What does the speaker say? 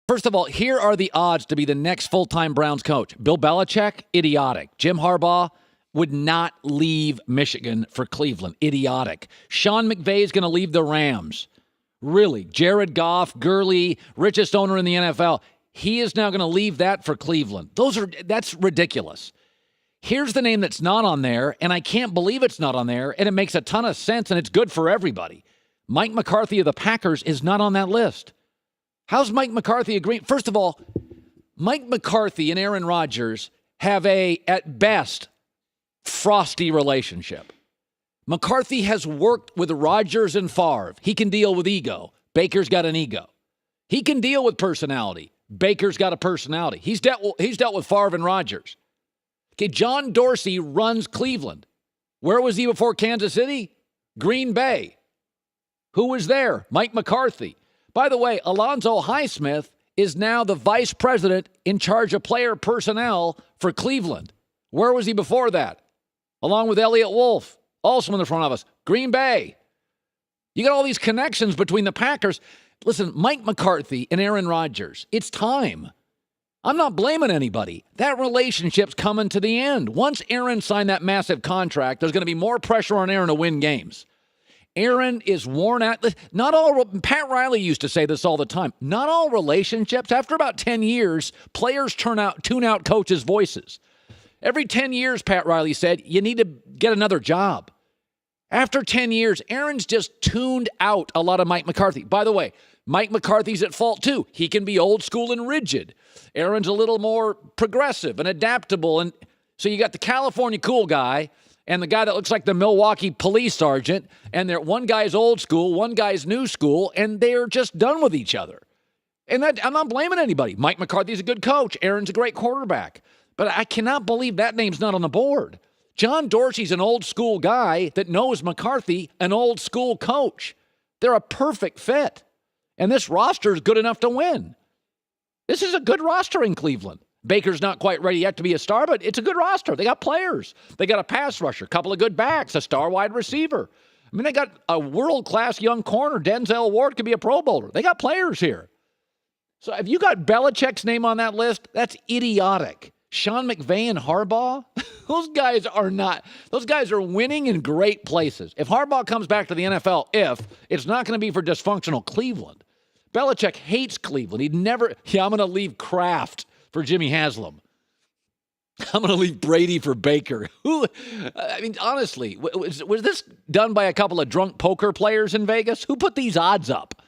First of all, here are the odds to be the next full-time Browns coach. Bill Belichick, idiotic. Jim Harbaugh would not leave Michigan for Cleveland. Idiotic. Sean McVay is going to leave the Rams. Really. Jared Goff, Gurley, richest owner in the NFL. He is now going to leave that for Cleveland. That's ridiculous. Here's the name that's not on there, and I can't believe it's not on there, and it makes a ton of sense, and it's good for everybody. Mike McCarthy of the Packers is not on that list. How's Mike McCarthy agreeing? First of all, Mike McCarthy and Aaron Rodgers have at best, frosty relationship. McCarthy has worked with Rodgers and Favre. He can deal with ego. Baker's got an ego. He can deal with personality. Baker's got a personality. He's dealt with Favre and Rodgers. Okay, John Dorsey runs Cleveland. Where was he before Kansas City? Green Bay. Who was there? Mike McCarthy. By the way, Alonzo Highsmith is now the vice president in charge of player personnel for Cleveland. Where was he before that? Along with Elliott Wolf, also in the front office. Green Bay. You got all these connections between the Packers. Listen, Mike McCarthy and Aaron Rodgers, it's time. I'm not blaming anybody. That relationship's coming to the end. Once Aaron signed that massive contract, there's going to be more pressure on Aaron to win games. Aaron is worn out. Pat Riley used to say this all the time. Not all relationships, after about 10 years, players tune out coaches' voices. Every 10 years, Pat Riley said, you need to get another job. After 10 years, Aaron's just tuned out a lot of Mike McCarthy. By the way, Mike McCarthy's at fault too. He can be old school and rigid. Aaron's a little more progressive and adaptable. And so you got the California cool guy and the guy that looks like the Milwaukee police sergeant, and one guy's old school, one guy's new school, and they're just done with each other. And I'm not blaming anybody. Mike McCarthy's a good coach. Aaron's a great quarterback. But I cannot believe that name's not on the board. John Dorsey's an old school guy that knows McCarthy, an old school coach. They're a perfect fit. And this roster is good enough to win. This is a good roster in Cleveland. Baker's not quite ready yet to be a star, but it's a good roster. They got players. They got a pass rusher, a couple of good backs, a star wide receiver. I mean, they got a world-class young corner. Denzel Ward could be a Pro Bowler. They got players here. So if you got Belichick's name on that list, that's idiotic. Sean McVay and Harbaugh, those guys are winning in great places. If Harbaugh comes back to the NFL, it's not going to be for dysfunctional Cleveland. Belichick hates Cleveland. I'm going to leave Kraft for Jimmy Haslam. I'm going to leave Brady for Baker. Honestly, was this done by a couple of drunk poker players in Vegas? Who put these odds up?